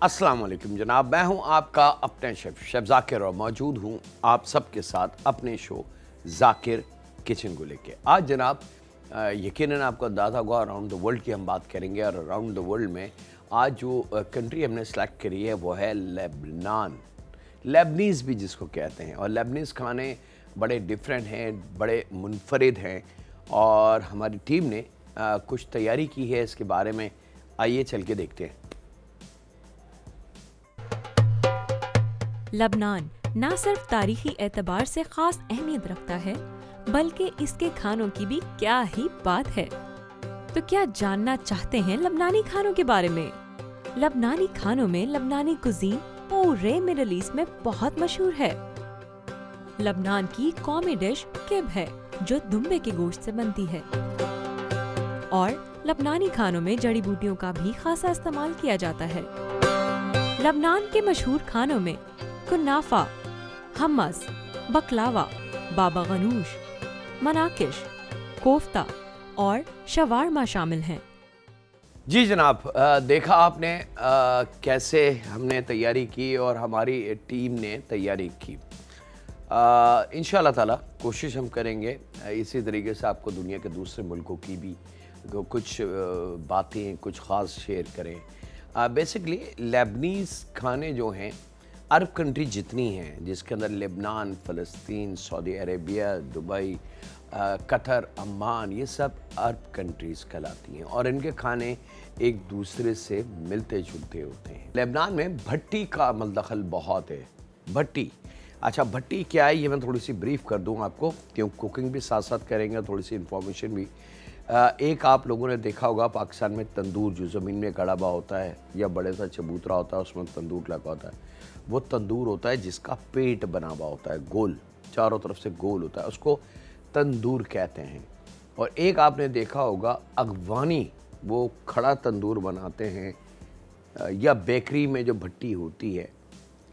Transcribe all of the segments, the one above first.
अस्सलाम वालेकुम जनाब, मैं हूं आपका अपने शेफ ज़ाकिर और मौजूद हूं आप सबके साथ अपने शो ज़ाकिर किचन को लेके। आज जनाब यकीनन आपको अंदाज़ा होगा अराउंड द वर्ल्ड की हम बात करेंगे और अराउंड द वर्ल्ड में आज जो कंट्री हमने सेलेक्ट करी है वो है लेबनान। लेबनीज़ भी जिसको कहते हैं, और लेबनीज़ खाने बड़े डिफरेंट हैं, बड़े मुनफरिद हैं और हमारी टीम ने कुछ तैयारी की है इसके बारे में। आइए चल के देखते हैं। लबनान न सिर्फ तारीखी एतबार से खास अहमियत रखता है, बल्कि इसके खानों की भी क्या ही बात है। तो क्या जानना चाहते हैं लबनानी खानों के बारे में? लबनानी खानों में लबनानी कुजीन पूरे मिडल ईस्ट में बहुत मशहूर है। लबनान की कौमी डिश किब है, जो दुम्बे के गोश्त से बनती है। और लबनानी खानों में जड़ी बूटियों का भी खासा इस्तेमाल किया जाता है। लबनान के मशहूर खानों में कुनाफा, हमस, बकलावा, बाबा गनूश, मनाकिश, कोफ्ता और शवारमा शामिल हैं। जी जनाब, देखा आपने कैसे हमने तैयारी की और हमारी टीम ने तैयारी की। इंशाअल्लाह ताला कोशिश हम करेंगे इसी तरीके से आपको दुनिया के दूसरे मुल्कों की भी कुछ बातें कुछ ख़ास शेयर करें। बेसिकली लेबनीज़ खाने जो हैं, अरब कंट्री जितनी हैं जिसके अंदर लेबनान, फ़लस्तीन, Saudi Arabia, Dubai, Qatar, Amman, ये सब अरब कंट्रीज़ कहलाती हैं और इनके खाने एक दूसरे से मिलते जुलते होते हैं। लेबनान में भट्टी का मलदखल बहुत है। भट्टी, अच्छा भट्टी क्या है ये मैं थोड़ी सी ब्रीफ कर दूं आपको, क्यों कुकिंग भी साथ साथ करेंगे, थोड़ी सी इंफॉर्मेशन भी। एक आप लोगों ने देखा होगा पाकिस्तान में तंदूर जो ज़मीन में गड़ा हुआ होता है या बड़े सा चबूतरा होता है, उसमें तंदूर लगा होता है। वो तंदूर होता है जिसका पेट बना हुआ होता है, गोल, चारों तरफ से गोल होता है, उसको तंदूर कहते हैं। और एक आपने देखा होगा अगवानी, वो खड़ा तंदूर बनाते हैं, या बेकरी में जो भट्टी होती है,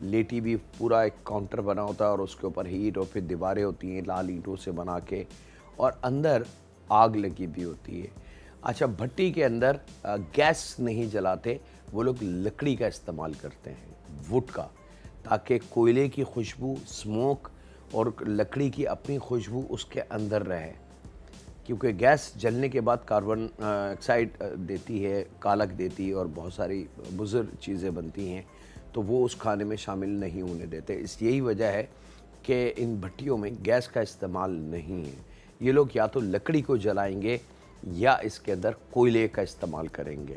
लेटी भी पूरा एक काउंटर बना होता है और उसके ऊपर हीट और फिर दीवारें होती हैं लाल ईंटों से बना के और अंदर आग लगी भी होती है। अच्छा, भट्टी के अंदर गैस नहीं जलाते, वो लोग लकड़ी का इस्तेमाल करते हैं, वुड का, ताकि कोयले की खुशबू, स्मोक और लकड़ी की अपनी खुशबू उसके अंदर रहे, क्योंकि गैस जलने के बाद कार्बन ऑक्साइड देती है, कालक देती है और बहुत सारी बुज़ुर्ग चीज़ें बनती हैं, तो वो उस खाने में शामिल नहीं होने देते। इस यही वजह है कि इन भट्टियों में गैस का इस्तेमाल नहीं है। ये लोग या तो लकड़ी को जलाएंगे या इसके अंदर कोयले का इस्तेमाल करेंगे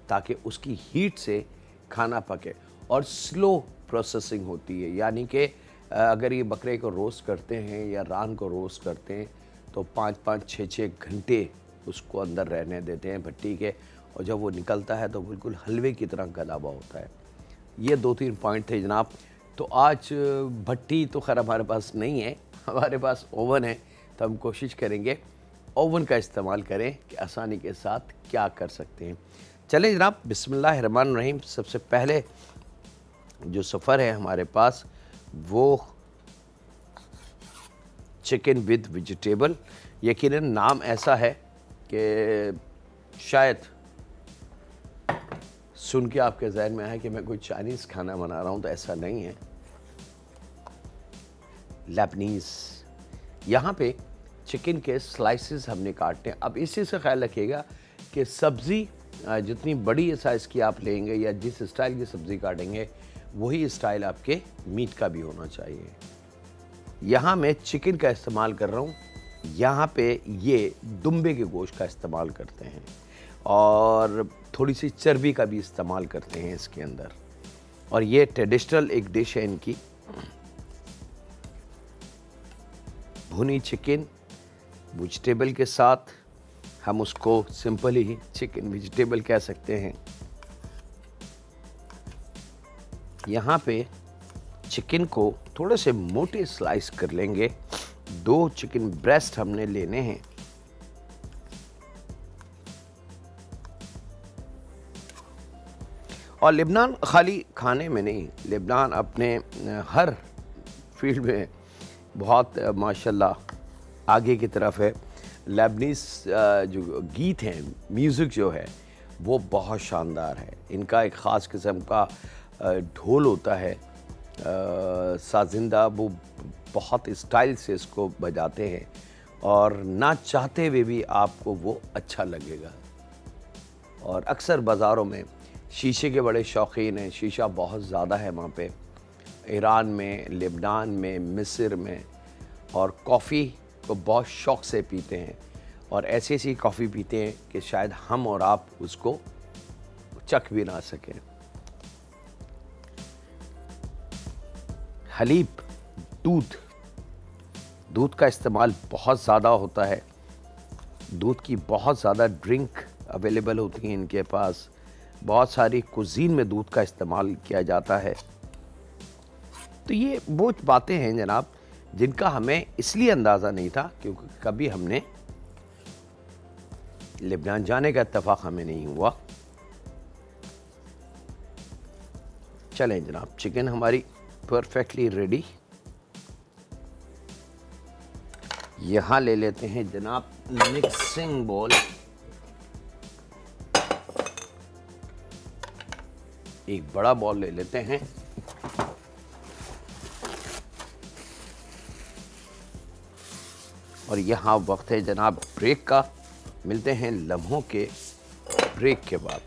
ताकि उसकी हीट से खाना पके। और स्लो प्रोसेसिंग होती है, यानी कि अगर ये बकरे को रोस्ट करते हैं या रान को रोस्ट करते हैं तो 5-5, 6-6 घंटे उसको अंदर रहने देते हैं भट्टी के, और जब वो निकलता है तो बिल्कुल हलवे की तरह गला हुआ होता है। ये 2-3 पॉइंट थे जनाब। तो आज भट्टी तो खैर हमारे पास नहीं है, हमारे पास ओवन है, तो हम कोशिश करेंगे ओवन का इस्तेमाल करें कि आसानी के साथ क्या कर सकते हैं। चलें जनाब, बिस्मिल्लाहिर्रहमानिर्रहीम। सबसे पहले जो सफ़र है हमारे पास वो चिकन विद वेजिटेबल। यकीनन नाम ऐसा है कि शायद सुन के आपके जहन में आए कि मैं कोई चाइनीज़ खाना बना रहा हूँ, तो ऐसा नहीं है। लेबनीज़, यहाँ पे चिकन के स्लाइसेस हमने काटने। अब इसी से ख्याल रखिएगा कि सब्ज़ी जितनी बड़ी साइज़ की आप लेंगे या जिस स्टाइल की सब्ज़ी काटेंगे वही स्टाइल आपके मीट का भी होना चाहिए। यहाँ मैं चिकन का इस्तेमाल कर रहा हूँ, यहाँ पे ये दुम्बे के गोश्त का इस्तेमाल करते हैं और थोड़ी सी चर्बी का भी इस्तेमाल करते हैं इसके अंदर। और ये ट्रेडिशनल एक डिश है इनकी, भुनी चिकन वेजिटेबल के साथ। हम उसको सिंपल ही चिकन वेजिटेबल कह सकते हैं। यहाँ पे चिकन को थोड़े से मोटे स्लाइस कर लेंगे। 2 चिकन ब्रेस्ट हमने लेने हैं। और लेबनान खाली खाने में नहीं, लेबनान अपने हर फील्ड में बहुत माशाल्लाह आगे की तरफ है। लेबनीज़ जो गीत हैं, म्यूज़िक जो है वो बहुत शानदार है। इनका एक ख़ास किस्म का ढोल होता है, साजिंदा, वो बहुत स्टाइल से इसको बजाते हैं और ना चाहते हुए भी आपको वो अच्छा लगेगा। और अक्सर बाज़ारों में शीशे के बड़े शौकीन हैं, शीशा बहुत ज़्यादा है वहाँ पे, ईरान में, लेबनान में, मिस्र में, और कॉफ़ी को बहुत शौक़ से पीते हैं और ऐसी ऐसी कॉफ़ी पीते हैं कि शायद हम और आप उसको चख भी ना सकें। हलीब, दूध का इस्तेमाल बहुत ज़्यादा होता है। दूध की बहुत ज़्यादा ड्रिंक अवेलेबल होती हैं इनके पास। बहुत सारी कुजीन में दूध का इस्तेमाल किया जाता है। तो ये वो बातें हैं जनाब जिनका हमें इसलिए अंदाज़ा नहीं था क्योंकि कभी हमने लेबनान जाने का इत्तेफाक हमें नहीं हुआ। चलें जनाब, चिकन हमारी परफेक्टली रेडी। यहाँ ले लेते हैं जनाब मिक्सिंग बोल। एक बड़ा बॉल ले लेते हैं। और यहाँ वक्त है जनाब ब्रेक का। मिलते हैं लम्हों के ब्रेक के बाद।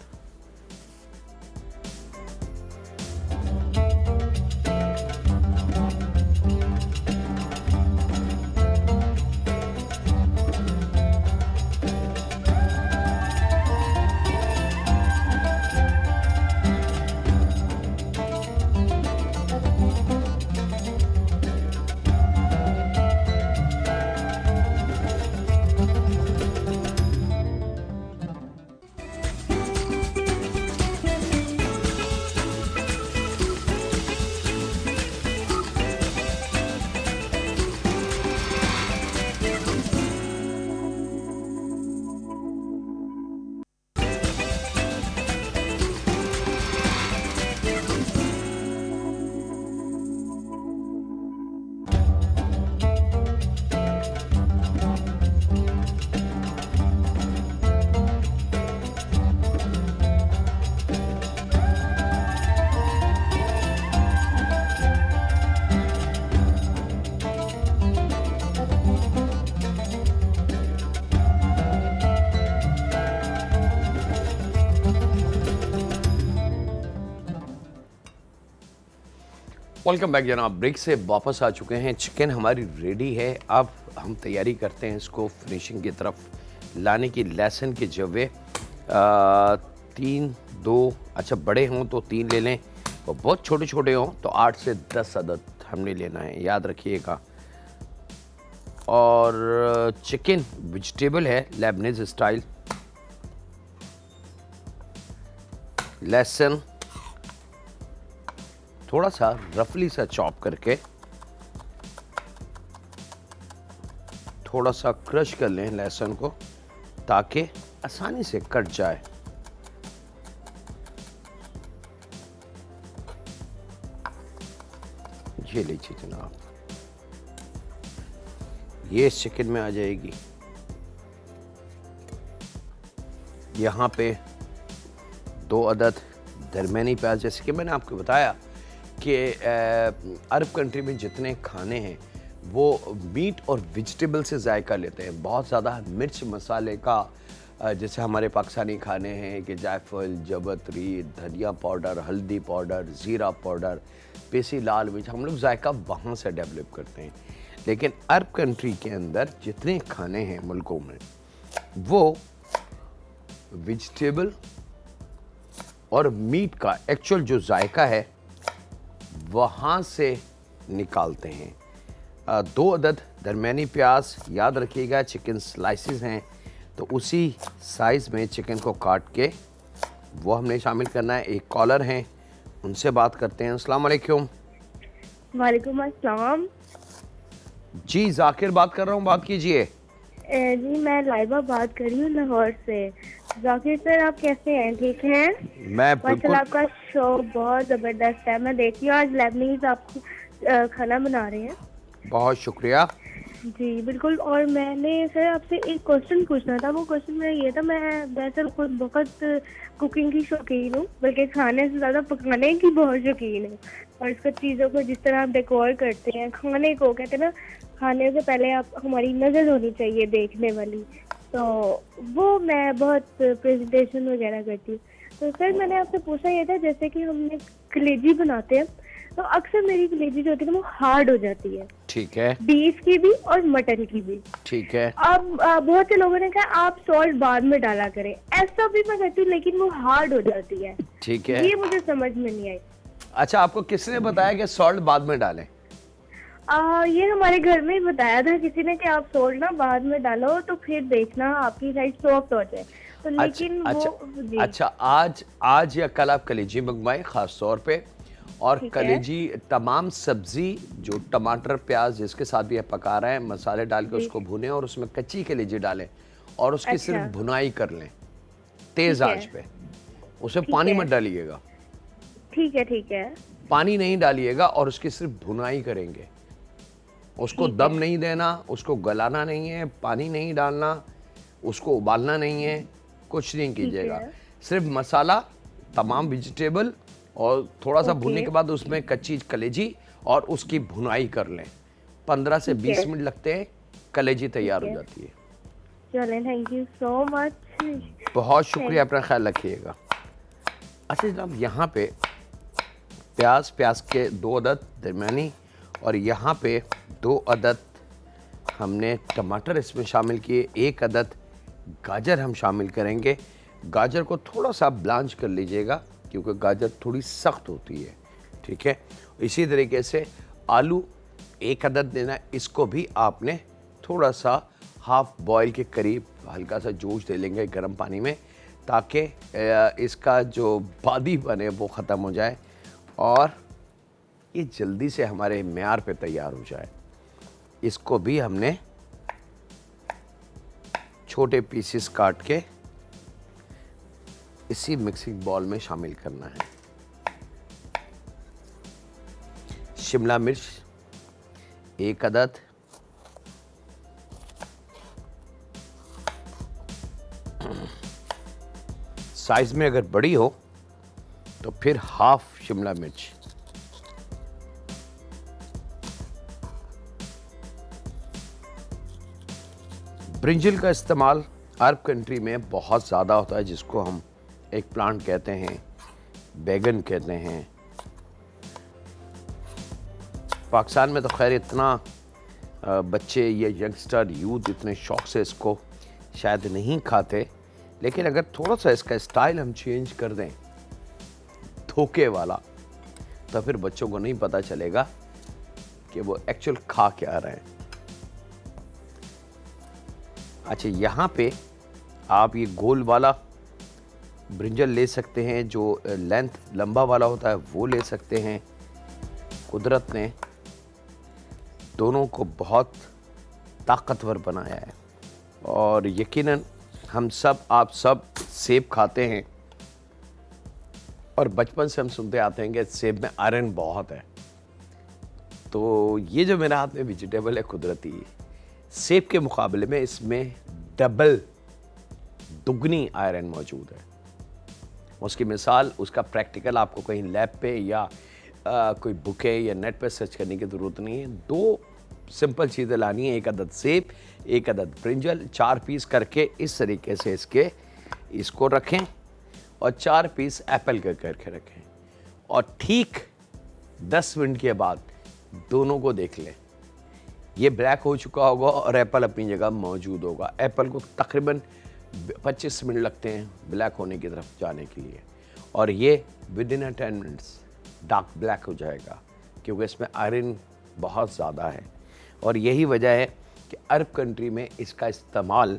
वेलकम बैक जनाब। ब्रेक से वापस आ चुके हैं। चिकन हमारी रेडी है। अब हम तैयारी करते हैं इसको फिनिशिंग की तरफ लाने की। लहसुन के जवे 3 2 अच्छा बड़े हों तो 3 ले लें और बहुत छोटे छोटे हों तो 8 से 10 अदद हमने लेना है, याद रखिएगा। और चिकन वेजिटेबल है लेबनीज स्टाइल। लहसुन थोड़ा सा रफली सा चॉप करके थोड़ा सा क्रश कर लें लहसुन को ताकि आसानी से कट जाए। ये लीजिए जनाब, ये इस चिकन में आ जाएगी। यहाँ पे 2 अदद दरमियानी प्याज। जैसे कि मैंने आपको बताया कि अरब कंट्री में जितने खाने हैं वो मीट और वेजिटेबल से जायका लेते हैं। बहुत ज़्यादा मिर्च मसाले का, जैसे हमारे पाकिस्तानी खाने हैं कि जायफल, जवतरी, धनिया पाउडर, हल्दी पाउडर, ज़ीरा पाउडर, पेसी लाल मिर्च, हम लोग जायका वहाँ से डेवलप करते हैं। लेकिन अरब कंट्री के अंदर जितने खाने हैं मुल्कों में वो वेजिटेबल और मीट का एक्चुअल जो जायका है वहाँ से निकालते हैं। 2 अदद दरमियानी प्याज, याद रखिएगा चिकन स्लाइसेस हैं तो उसी साइज़ में चिकन को काट के वो हमने शामिल करना है। एक कॉलर हैं, उनसे बात करते हैं। अस्सलाम वालेकुम। वालेकुम अस्सलाम। जी जाकिर बात कर रहा हूँ, बात कीजिए। जी मैं लाइबा बात कर रही हूँ लाहौर से। जाकिर सर आप कैसे हैं? ठीक हैं? मैं बिल्कुल। आपका शो बहुत ज़बरदस्त है। मैं देखी हूँ आज लेबनीज आपको खाना बना रहे हैं। बहुत शुक्रिया। जी बिल्कुल। और मैंने सर आपसे एक क्वेश्चन पूछना था। वो क्वेश्चन मेरा ये था, मैं दरअसल खुद बहुत कुकिंग की शौकीन हूँ, बल्कि खाने से ज़्यादा पकाने की बहुत शौकीन हूँ। और इसको चीज़ों को जिस तरह आप डेकोर करते हैं, खाने को कहते हैं ना, खाने से पहले आप हमारी नज़र होनी चाहिए देखने वाली, तो वो मैं बहुत प्रेजेंटेशन वगैरह करती हूँ। तो सर मैंने आपसे पूछा ये था, जैसे कि हमने कलेजी बनाते हैं तो अक्सर मेरी कलेजी जो होती है ना वो हार्ड हो जाती है, ठीक है, बीफ की भी और मटन की भी। ठीक है। अब बहुत से लोगों ने कहा आप सॉल्ट बाद में डाला करें, ऐसा भी मैं करती हूँ, लेकिन वो हार्ड हो जाती है। ठीक है, ये मुझे समझ में नहीं आई। अच्छा, आपको किसने बताया कि सॉल्ट बाद में डालें? ये हमारे घर में ही बताया था किसी ने कि आप सॉल्ट ना बाद में डालो तो फिर देखना आपकी साइड सॉफ्ट हो जाए। तो लेकिन अच्छा, वो जी अच्छा, आज या कल आप कलेजी मंगवाएं खास तौर पे, और ठीक है। कलेजी तमाम सब्जी जो टमाटर प्याज जिसके साथ भी आप पका रहे हैं, मसाले डाल के जी। उसको भुनें और उसमें कच्ची कलेजी डालें और उसकी अच्छा। सिर्फ भुनाई कर लें तेज ठीक है। आंच पे। उसमें ठीक पानी है। मत डालिएगा, ठीक है। ठीक है। पानी नहीं डालिएगा, और उसकी सिर्फ भुनाई करेंगे। उसको ठीक दम है। नहीं देना, उसको गलाना नहीं है, पानी नहीं डालना, उसको उबालना नहीं है, कुछ नहीं कीजिएगा। है। सिर्फ मसाला, तमाम वेजिटेबल और थोड़ा सा ओके। भुनने के बाद उसमें कच्ची कलेजी और उसकी भुनाई कर लें। 15 से ठीक 20 है। मिनट लगते हैं, कलेजी तैयार हो है। जाती है। चलें, थैंक यू सो मच। बहुत शुक्रिया, अपना ख्याल रखिएगा। अच्छा जनाब, यहाँ पे प्याज के 2 अदद दरमियानी, और यहाँ पे 2 अदद हमने टमाटर इसमें शामिल किए, 1 अदद गाजर हम शामिल करेंगे। गाजर को थोड़ा सा ब्लांच कर लीजिएगा क्योंकि गाजर थोड़ी सख्त होती है, ठीक है। इसी तरीके से आलू 1 अदद देना, इसको भी आपने थोड़ा सा हाफ बॉयल के करीब हल्का सा जोश दे लेंगे गर्म पानी में, ताकि इसका जो बादी बने वो ख़त्म हो जाए और ये जल्दी से हमारे मेयार पे तैयार हो जाए। इसको भी हमने छोटे पीसेस काट के इसी मिक्सिंग बॉल में शामिल करना है। शिमला मिर्च 1 अदद, साइज में अगर बड़ी हो तो फिर हाफ शिमला मिर्च, ब्रिंजल का इस्तेमाल अरब कंट्री में बहुत ज़्यादा होता है, जिसको हम एक प्लांट कहते हैं, बैगन कहते हैं। पाकिस्तान में तो खैर इतना बच्चे या यंगस्टर यूथ इतने शौक से इसको शायद नहीं खाते, लेकिन अगर थोड़ा सा इसका स्टाइल हम चेंज कर दें धोखे वाला, तो फिर बच्चों को नहीं पता चलेगा कि वो एक्चुअल खा क्या रहे हैं। अच्छा, यहाँ पे आप ये गोल वाला ब्रिंजल ले सकते हैं, जो लेंथ लंबा वाला होता है वो ले सकते हैं। कुदरत ने दोनों को बहुत ताकतवर बनाया है, और यकीनन हम सब, आप सब सेब खाते हैं और बचपन से हम सुनते आते हैं कि सेब में आयरन बहुत है। तो ये जो मेरे हाथ में वेजिटेबल है कुदरती, सेब के मुकाबले में इसमें डबल दुगनी आयरन मौजूद है। उसकी मिसाल, उसका प्रैक्टिकल आपको कहीं लैब पे या कोई बुके या नेट पे सर्च करने की ज़रूरत नहीं है। 2 सिंपल चीज़ें लानी है, 1 अदद सेब, 1 अदद ब्रिंजल, 4 पीस करके इस तरीके से इसको रखें, और 4 पीस एप्पल के करके रखें, और ठीक 10 मिनट के बाद दोनों को देख लें। ये ब्लैक हो चुका होगा और एप्पल अपनी जगह मौजूद होगा। एप्पल को तकरीबन 25 मिनट लगते हैं ब्लैक होने की तरफ जाने के लिए, और ये with in 10 minutes dark black हो जाएगा, क्योंकि इसमें आयरन बहुत ज़्यादा है। और यही वजह है कि अरब कंट्री में इसका इस्तेमाल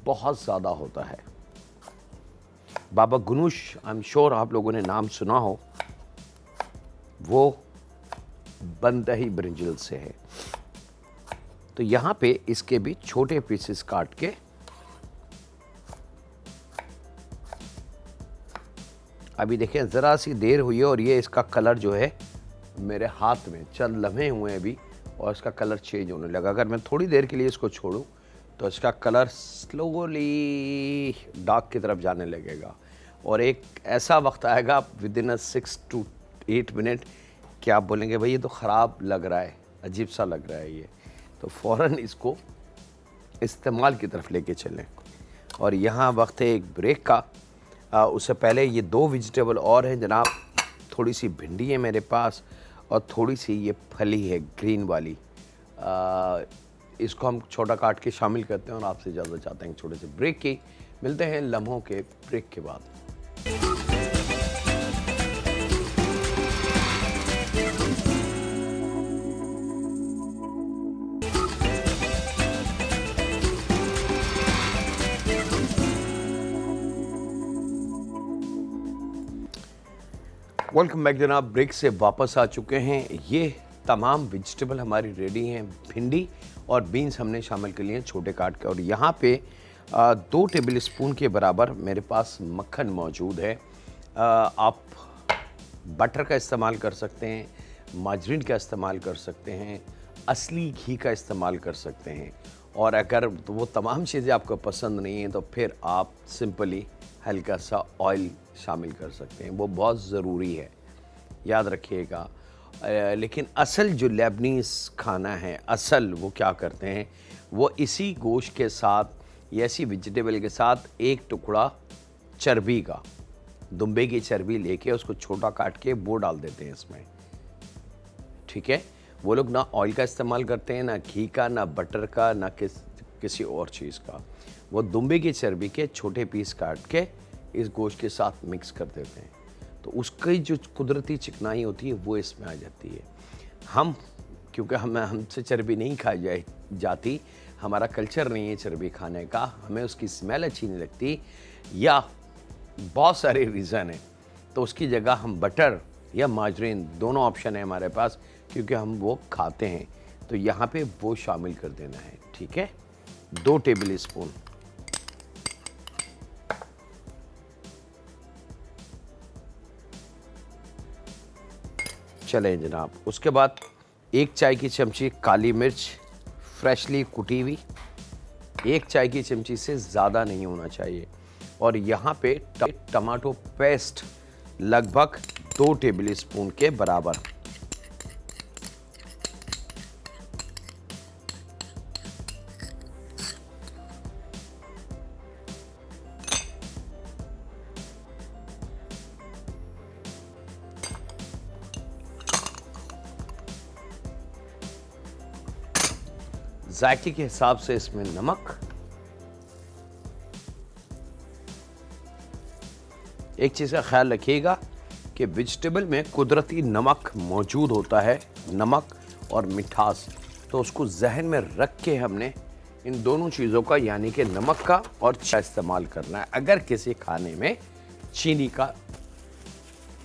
बहुत ज़्यादा होता है। बाबा गुनूश, आई एम श्योर आप लोगों ने नाम सुना हो, वो बंदही ब्रिंजल से है। तो यहाँ पे इसके भी छोटे पीसेस काट के अभी देखें, ज़रा सी देर हुई है और ये इसका कलर जो है मेरे हाथ में चंद लम्हे हुए हैं अभी, और इसका कलर चेंज होने लगा। अगर मैं थोड़ी देर के लिए इसको छोड़ूं तो इसका कलर स्लोली डार्क की तरफ जाने लगेगा और एक ऐसा वक्त आएगा विदिन 6 to 8 मिनट कि आप बोलेंगे भाई ये तो ख़राब लग रहा है, अजीब सा लग रहा है ये, तो फ़ौरन इसको इस्तेमाल की तरफ लेके चलें। और यहाँ वक्त है एक ब्रेक का। उससे पहले ये 2 वेजिटेबल और हैं जनाब। थोड़ी सी भिंडी है मेरे पास और थोड़ी सी ये फली है ग्रीन वाली। इसको हम छोटा काट के शामिल करते हैं और आपसे इजाज़त चाहते हैं छोटे से ब्रेक की। मिलते हैं लम्हों के ब्रेक के बाद। वेलकम बैक जनाब। ब्रेक से वापस आ चुके हैं। ये तमाम वेजिटेबल हमारी रेडी हैं। भिंडी और बीन्स हमने शामिल कर लिए हैं छोटे काट के। और यहाँ पे 2 टेबल स्पून के बराबर मेरे पास मक्खन मौजूद है। आप बटर का इस्तेमाल कर सकते हैं, मार्जरीन का इस्तेमाल कर सकते हैं, असली घी का इस्तेमाल कर सकते हैं। और अगर वो तमाम चीज़ें आपको पसंद नहीं हैं तो फिर आप सिंपली हल्का सा ऑयल शामिल कर सकते हैं, वो बहुत ज़रूरी है, याद रखिएगा। लेकिन असल जो लेबनीज़ खाना है, असल वो क्या करते हैं, वो इसी गोश्त के साथ या ऐसी वेजिटेबल के साथ एक टुकड़ा चर्बी का, दुम्बे की चर्बी लेके उसको छोटा काट के वो डाल देते हैं इसमें। ठीक है, वो लोग ना ऑयल का इस्तेमाल करते हैं, ना घी का, ना बटर का, ना किसी और चीज़ का। वो दुम्बे की चर्बी के छोटे पीस काट के इस गोश्त के साथ मिक्स कर देते हैं, तो उसकी जो कुदरती चिकनाई होती है वो इसमें आ जाती है। हम क्योंकि हमसे चर्बी नहीं खाई जाती, हमारा कल्चर नहीं है चर्बी खाने का, हमें उसकी स्मेल अच्छी नहीं लगती या बहुत सारे रीज़न हैं, तो उसकी जगह हम बटर या मार्जरीन दोनों ऑप्शन है हमारे पास, क्योंकि हम वो खाते हैं। तो यहाँ पे वो शामिल कर देना है। ठीक है, 2 टेबल स्पून। चलें जनाब। उसके बाद 1 चाय की चमची काली मिर्च फ्रेशली कुटी हुई, 1 चाय की चमची से ज़्यादा नहीं होना चाहिए। और यहाँ पे टमाटो पेस्ट लगभग 2 टेबल स्पून के बराबर। जायके के हिसाब से इसमें नमक, एक चीज़ का ख्याल रखिएगा कि वेजिटेबल में कुदरती नमक मौजूद होता है, नमक और मिठास, तो उसको जहन में रख के हमने इन दोनों चीज़ों का यानी कि नमक का और चाय इस्तेमाल करना है। अगर किसी खाने में चीनी का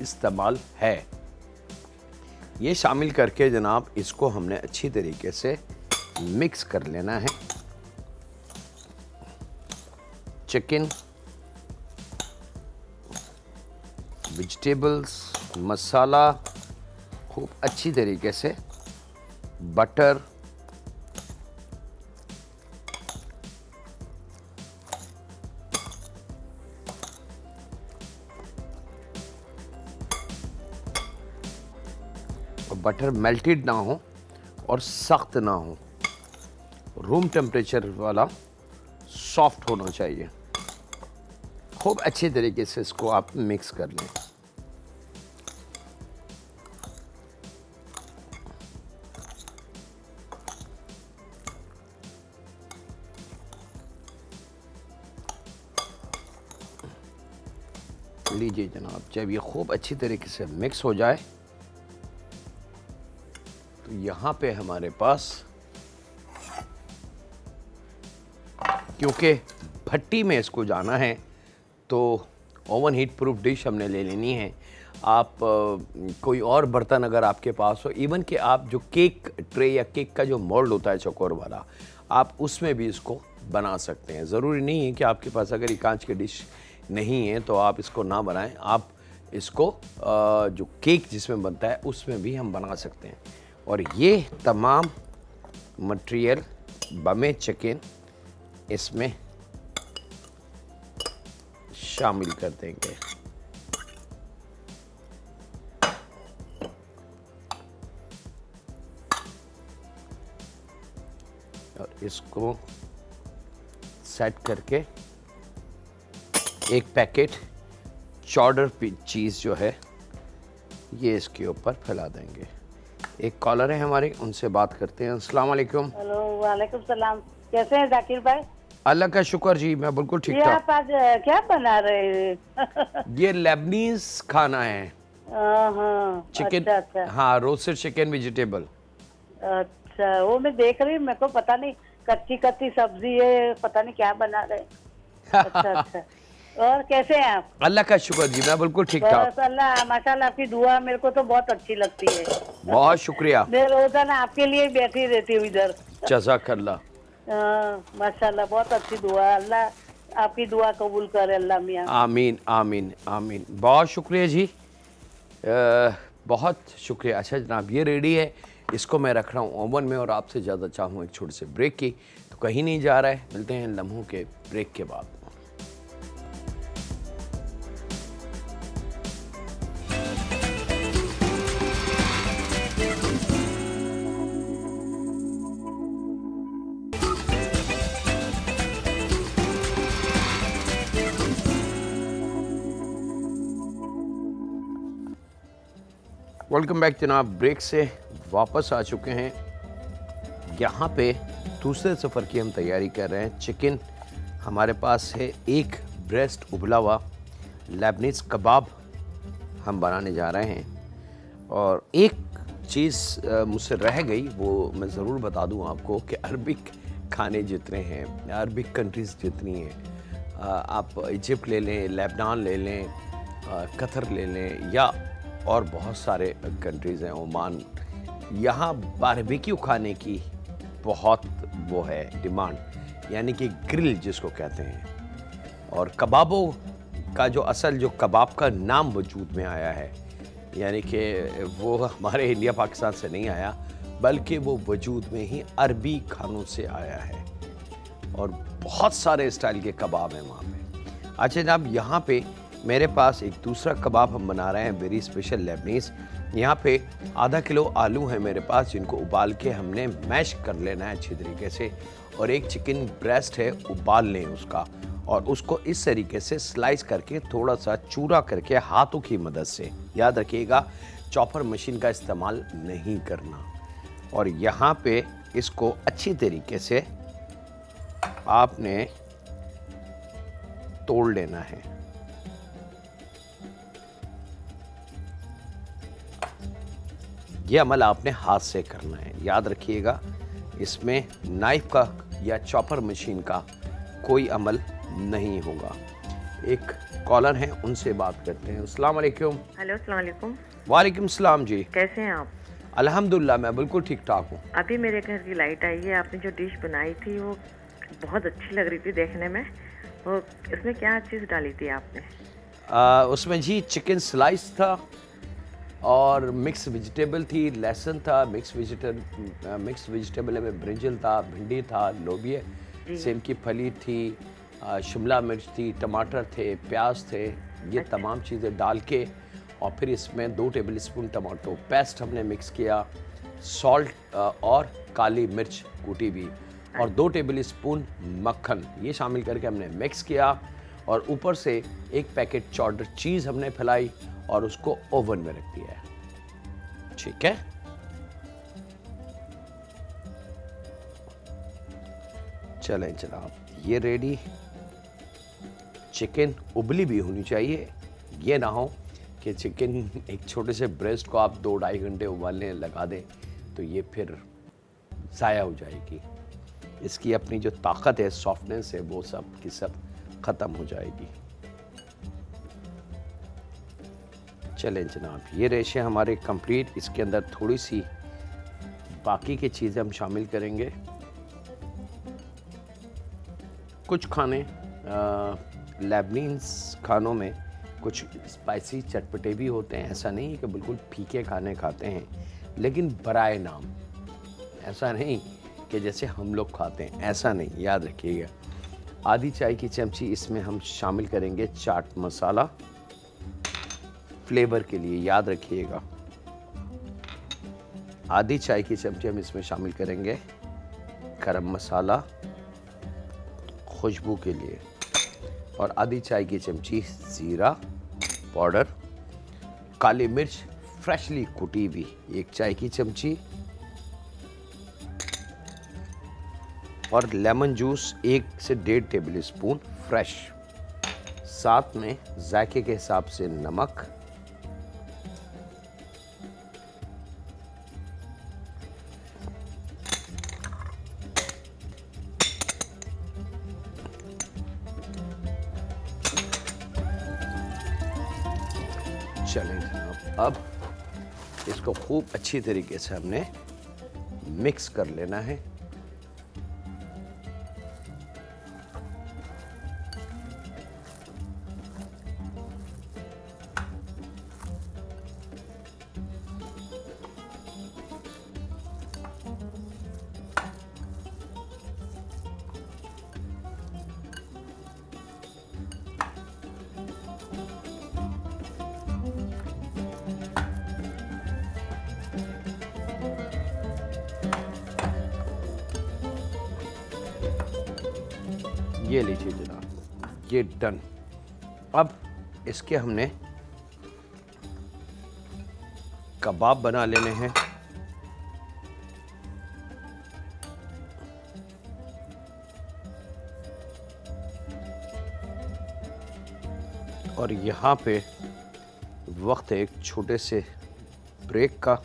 इस्तेमाल है, ये शामिल करके जनाब इसको हमने अच्छी तरीके से मिक्स कर लेना है। चिकन, वेजिटेबल्स, मसाला खूब अच्छी तरीके से, बटर, बटर मेल्टेड ना हो और सख्त ना हो, रूम टेम्परेचर वाला सॉफ्ट होना चाहिए। खूब अच्छे तरीके से इसको आप मिक्स कर लें। लीजिए जनाब, जब ये खूब अच्छी तरीके से मिक्स हो जाए तो यहाँ पे हमारे पास, क्योंकि भट्टी में इसको जाना है तो ओवन हीट प्रूफ डिश हमने ले लेनी है। आप कोई और बर्तन अगर आपके पास हो, इवन कि आप जो केक ट्रे या केक का जो मोल्ड होता है चौकोर वाला, आप उसमें भी इसको बना सकते हैं। ज़रूरी नहीं है कि आपके पास अगर ये कांच की डिश नहीं है तो आप इसको ना बनाएं, आप इसको जो केक जिसमें बनता है उसमें भी हम बना सकते हैं। और ये तमाम मटेरियल बमे चिकन इसमें शामिल कर देंगे। और इसको सेट करके एक पैकेट चॉडर चीज़ जो है ये इसके ऊपर फैला देंगे। एक कॉलर है हमारी, उनसे बात करते हैं। अस्सलाम वालेकुम। हेलो, वालेकुम सलाम। कैसे हैं जाकिर भाई? अल्लाह का शुक्र जी, मैं बिल्कुल ठीक ये ठाक। आप आज क्या बना रहे हैं? ये लेबनीज खाना है, हाँ, चिकन। अच्छा अच्छा हाँ, रोस्टेड चिकन वेजिटेबल। अच्छा, वो मैं देख रही हूँ, मेरे को पता नहीं, कच्ची कच्ची सब्जी है, पता नहीं क्या बना रहे हैं। अच्छा अच्छा। और कैसे हैं आप? अल्लाह का शुक्र जी, मैं बिल्कुल ठीक ठाक। बस अल्लाह माशाल्लाह, आपकी दुआ मेरे को तो बहुत अच्छी लगती है। बहुत शुक्रिया। मैं रोजाना आपके लिए बैठी रहती हूँ इधर। जज़ाकल्लाह। माशाल्लाह, बहुत अच्छी दुआ। अल्लाह आपकी दुआ कबूल करे, अल्लाह मियां। आमीन आमीन आमीन। बहुत शुक्रिया जी, बहुत शुक्रिया। अच्छा जनाब, ये रेडी है, इसको मैं रख रहा हूँ ओवन में और आपसे ज़्यादा चाहूँ एक छोटे से ब्रेक की, तो कहीं नहीं जा रहा है। मिलते हैं लम्हों के ब्रेक के बाद। वेलकम बैक जनाब, ब्रेक से वापस आ चुके हैं। यहाँ पे दूसरे सफ़र की हम तैयारी कर रहे हैं। चिकन हमारे पास है, एक ब्रेस्ट उबला हुआ लेबनीज कबाब हम बनाने जा रहे हैं। और एक चीज़ मुझसे रह गई, वो मैं ज़रूर बता दूँ आपको कि अरबिक खाने जितने हैं, अरबिक कंट्रीज़ जितनी हैं, आप इजिप्ट ले लें, लेबनान ले लें, कतर ले लें, या और बहुत सारे कंट्रीज़ हैं, ओमान, यहाँ बारबेक्यू खाने की बहुत वो है डिमांड, यानी कि ग्रिल जिसको कहते हैं। और कबाबों का जो असल जो कबाब का नाम वजूद में आया है, यानी कि वो हमारे इंडिया पाकिस्तान से नहीं आया, बल्कि वो वजूद में ही अरबी खानों से आया है। और बहुत सारे स्टाइल के कबाब हैं वहाँ पे। अच्छा जनाब, यहाँ पे मेरे पास एक दूसरा कबाब हम बना रहे हैं, वेरी स्पेशल लेबनीज। यहाँ पे आधा किलो आलू है मेरे पास, जिनको उबाल के हमने मैश कर लेना है अच्छी तरीके से। और एक चिकन ब्रेस्ट है, उबाल लें उसका, और उसको इस तरीके से स्लाइस करके थोड़ा सा चूरा करके हाथों की मदद से, याद रखिएगा चॉपर मशीन का इस्तेमाल नहीं करना। और यहाँ पे इसको अच्छी तरीके से आपने तोड़ लेना है। ये अमल आपने हाथ से करना है, याद रखिएगा, इसमें नाइफ का या चॉपर मशीन का कोई अमल नहीं होगा। एक कॉलर हैं, उनसे बात करते हैं। अस्सलाम वालेकुम। हेलो, अस्सलाम वालेकुम। वालेकुम सलाम जी। कैसे हैं आप? अल्हम्दुलिल्लाह, मैं बिल्कुल ठीक ठाक हूँ। अभी मेरे घर की लाइट आई है। आपने जो डिश बनाई थी वो बहुत अच्छी लग रही थी देखने में। वो इसमें क्या चीज़ डाली थी आपने? उसमें जी चिकन स्लाइस था और मिक्स वेजिटेबल थी, लहसुन था, मिक्स वेजिटेबल में ब्रिंजल था, भिंडी था, लोबिया, सेम की फली थी, शिमला मिर्च थी, टमाटर थे, प्याज थे, ये तमाम चीज़ें डाल के, और फिर इसमें 2 टेबल स्पून टमाटो पेस्ट हमने मिक्स किया, सॉल्ट और काली मिर्च कूटी भी, और 2 टेबल स्पून मक्खन, ये शामिल करके हमने मिक्स किया। और ऊपर से एक पैकेट चॉडर चीज़ हमने फैलाई और उसको ओवन में रख दिया है। ठीक है, चलें जनाब, ये रेडी। चिकन उबली भी होनी चाहिए, ये ना हो कि चिकन एक छोटे से ब्रेस्ट को आप 2-2.5 घंटे उबालने लगा दें तो ये फिर ज़ाया हो जाएगी। इसकी अपनी जो ताकत है, सॉफ्टनेस है, वो सब की सब ख़त्म हो जाएगी। चलें जनाब, ये रेशे हमारे कंप्लीट। इसके अंदर थोड़ी सी बाकी की चीज़ें हम शामिल करेंगे। कुछ खाने लेबनीज खानों में कुछ स्पाइसी चटपटे भी होते हैं, ऐसा नहीं है कि बिल्कुल फीके खाने खाते हैं, लेकिन बराए नाम, ऐसा नहीं कि जैसे हम लोग खाते हैं, ऐसा नहीं, याद रखिएगा। आधी चाय की चमची इसमें हम शामिल करेंगे चाट मसाला फ्लेवर के लिए, याद रखिएगा। आधी चाय की चमची हम इसमें शामिल करेंगे गरम मसाला खुशबू के लिए, और आधी चाय की चमची जीरा पाउडर, काली मिर्च फ्रेशली कुटी हुई 1 चाय की चमची, और लेमन जूस 1 से 1.5 टेबल स्पून फ्रेश, साथ में जायके के हिसाब से नमक, चलें जनाब। अब इसको खूब अच्छी तरीके से हमने मिक्स कर लेना है। ये लीजिए जनाब, ये डन। अब इसके हमने कबाब बना लेने हैं। और यहाँ पे वक्त है एक छोटे से ब्रेक का।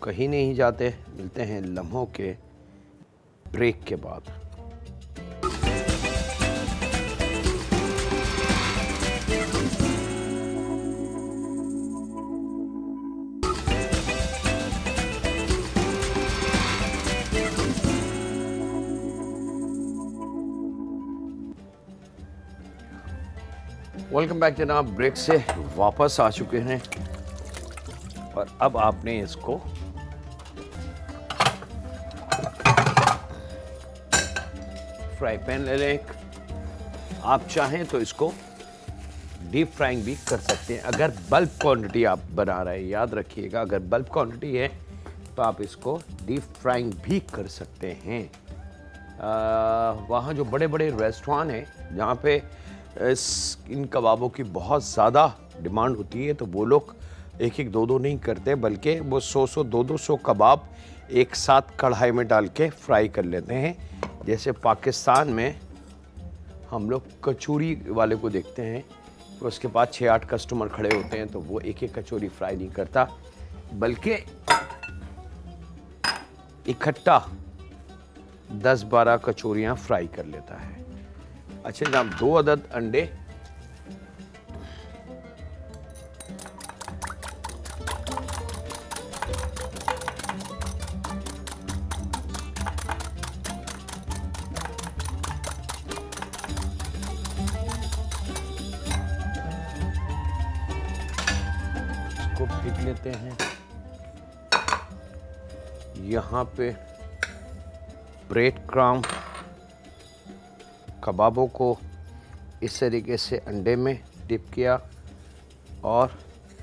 कहीं नहीं जाते, मिलते हैं लम्हों के ब्रेक के बाद। वेलकम बैक जनाब, ब्रेक से वापस आ चुके हैं और अब आपने इसको फ्राई पैन ले लें एक। आप चाहें तो इसको डीप फ्राइंग भी कर सकते हैं अगर बल्क क्वांटिटी आप बना रहे हैं। याद रखिएगा, अगर बल्क क्वांटिटी है तो आप इसको डीप फ्राइंग भी कर सकते हैं। वहाँ जो बड़े बड़े रेस्टोरेंट हैं जहाँ पे इन कबाबों की बहुत ज़्यादा डिमांड होती है, तो वो लोग 1-1, 2-2 नहीं करते, बल्कि वो 100-100, 200 कबाब एक साथ कढ़ाई में डाल के फ्राई कर लेते हैं। जैसे पाकिस्तान में हम लोग कचौरी वाले को देखते हैं, तो उसके पास 6-8 कस्टमर खड़े होते हैं, तो वो 1-1 कचौरी फ्राई नहीं करता, बल्कि इकट्ठा 10-12 कचौरियाँ फ्राई कर लेता है। अच्छा जनाब, 2 अदद अंडे, इसको फेंक लेते हैं। यहाँ पे ब्रेड क्रम्ब कबाबों को इस तरीके से अंडे में डिप किया और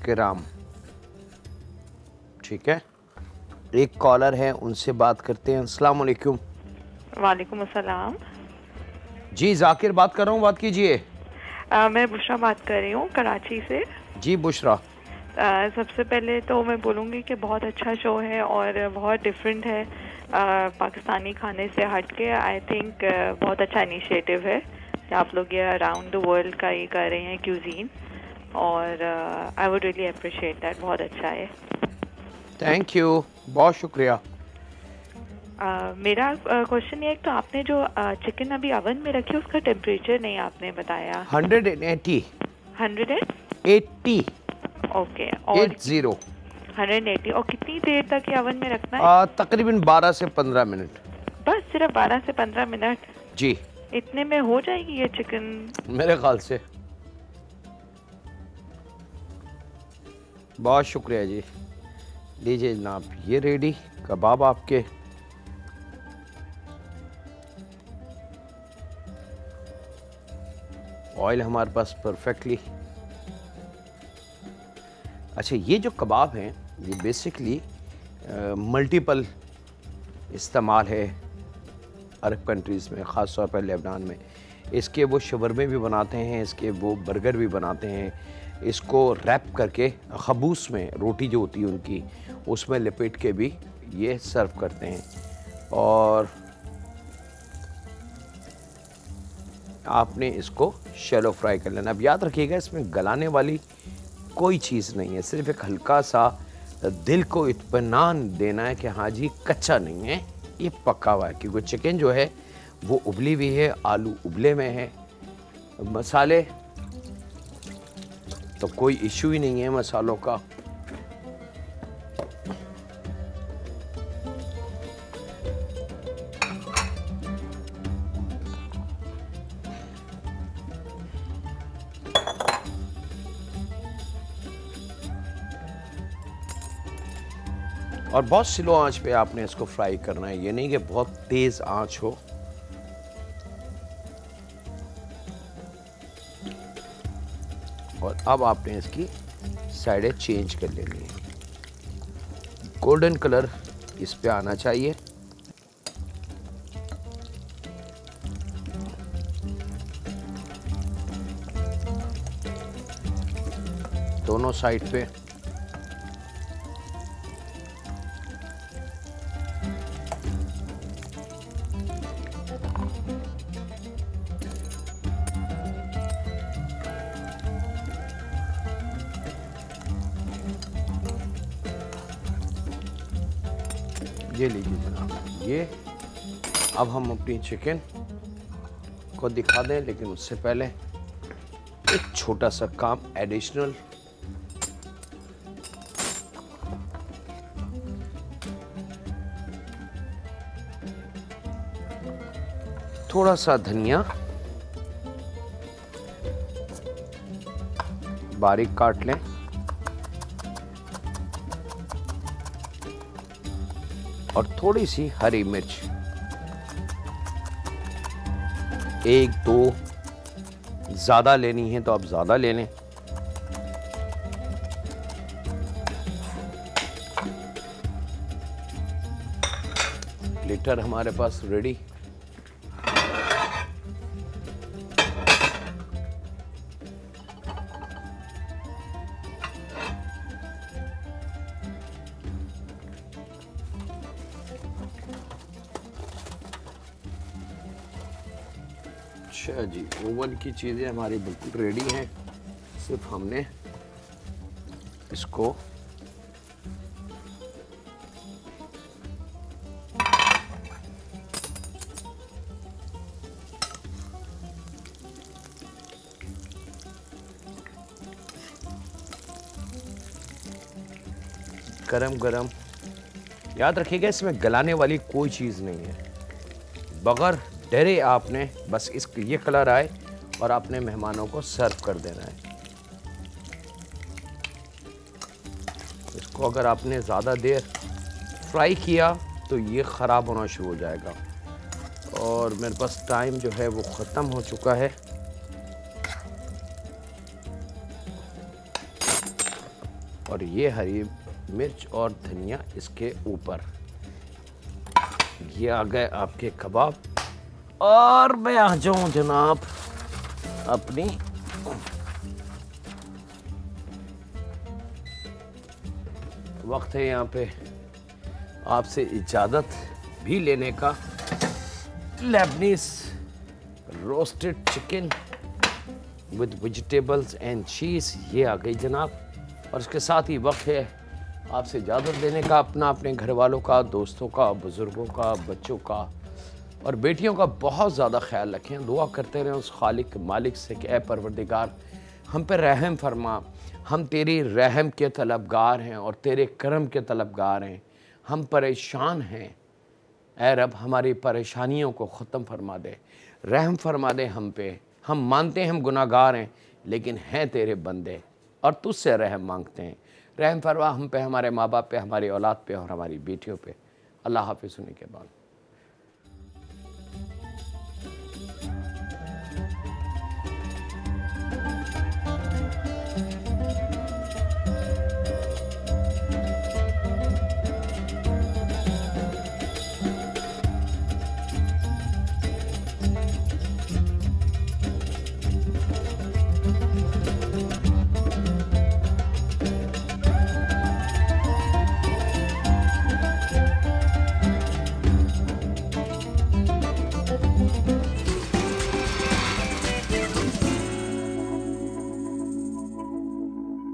किराम, ठीक है। एक कॉलर है, उनसे बात करते हैं। अस्सलाम वालेकुम। वालेकुम अस्सलाम। जी जाकिर बात कर रहा हूँ, बात कीजिए। मैं बुशरा बात कर रही हूँ कराची से। जी बुशरा। सबसे पहले तो मैं बोलूँगी कि बहुत अच्छा शो है और बहुत डिफरेंट है पाकिस्तानी खाने से हट के। आई थिंक बहुत अच्छा इनिशिएटिव है कि आप लोग ये अराउंड द वर्ल्ड का ये कर रहे हैं क्यूजीन, और I would really appreciate that. बहुत अच्छा है। थैंक यू, बहुत शुक्रिया। मेरा क्वेश्चन ये है, तो आपने जो चिकन अभी ओवन में रखी उसका टेम्परेचर नहीं आपने बताया। 180। 180? ओके। और 80 180। और कितनी देर तक ये ओवन में रखना है? तकरीबन 12 से 15 मिनट। बस सिर्फ 12 से 15 मिनट? जी। इतने में हो जाएगी ये चिकन मेरे ख्याल से। बहुत शुक्रिया जी। लीजिए जनाब, ये रेडी कबाब आपके। ऑयल हमारे पास परफेक्टली। अच्छा, ये जो कबाब हैं ये बेसिकली मल्टीपल इस्तेमाल है अरब कंट्रीज़ में, ख़ास तौर पर लेबनान में। इसके वो शवरमे भी बनाते हैं, इसके वो बर्गर भी बनाते हैं। इसको रैप करके खबूस में रोटी जो होती है उनकी, उसमें लपेट के भी ये सर्व करते हैं। और आपने इसको शैलो फ्राई कर लेना। अब याद रखिएगा, इसमें गलाने वाली कोई चीज़ नहीं है, सिर्फ एक हल्का सा दिल को इत्मीनान देना है कि हाँ जी कच्चा नहीं है, ये पका हुआ है। क्योंकि चिकन जो है वो उबली हुई है, आलू उबले में है, मसाले तो कोई इशू ही नहीं है मसालों का। और बहुत स्लो आंच पे आपने इसको फ्राई करना है, ये नहीं कि बहुत तेज आंच हो। और अब आपने इसकी साइडें चेंज कर लेनी है। गोल्डन कलर इस पे आना चाहिए। दोनों साइड पे। ये लीजिए जनाब, ये अब हम अपनी चिकन को दिखा दें, लेकिन उससे पहले एक छोटा सा काम एडिशनल। थोड़ा सा धनिया बारीक काट लें, और थोड़ी सी हरी मिर्च, 1-2, ज़्यादा लेनी है तो आप ज़्यादा ले लें। प्लेटर हमारे पास रेडी। अच्छा जी, ओवन की चीज़ें हमारी बिल्कुल रेडी हैं, सिर्फ हमने इसको गरम गरम, याद रखिएगा इसमें गलाने वाली कोई चीज़ नहीं है। बगैर डरे आपने बस ये कलर आए और आपने मेहमानों को सर्व कर देना है। इसको अगर आपने ज़्यादा देर फ्राई किया तो ये ख़राब होना शुरू हो जाएगा, और मेरे पास टाइम जो है वो ख़त्म हो चुका है। और ये हरी मिर्च और धनिया इसके ऊपर, ये आ गए आपके कबाब। और मैं आ जाऊं जनाब अपनी वक्त है यहाँ पे आपसे इजाज़त भी लेने का। Lebanese roasted chicken with vegetables and cheese ये आ गई जनाब। और इसके साथ ही वक्त है आपसे इजाज़त लेने का, अपने घर वालों का, दोस्तों का, बुज़ुर्गों का, बच्चों का और बेटियों का बहुत ज़्यादा ख्याल रखें। दुआ करते रहें उस खालिक मालिक से कि ऐ परवरदिगार हम पे रहम फरमा, हम तेरी रहम के तलबगार हैं और तेरे करम के तलबगार हैं, हम परेशान हैं। ऐ रब हमारी परेशानियों को ख़त्म फरमा दे, रहम फरमा दे हम पे। हम मानते हैं हम गुनाहगार हैं, लेकिन हैं तेरे बंदे और तुझसे रहम मांगते हैं। रहम फरमा हम पे, हमारे माँ बाप पे, हमारी औलाद पे और हमारी बेटियों पे। अल्लाह हाफिज़। सुनने के बाद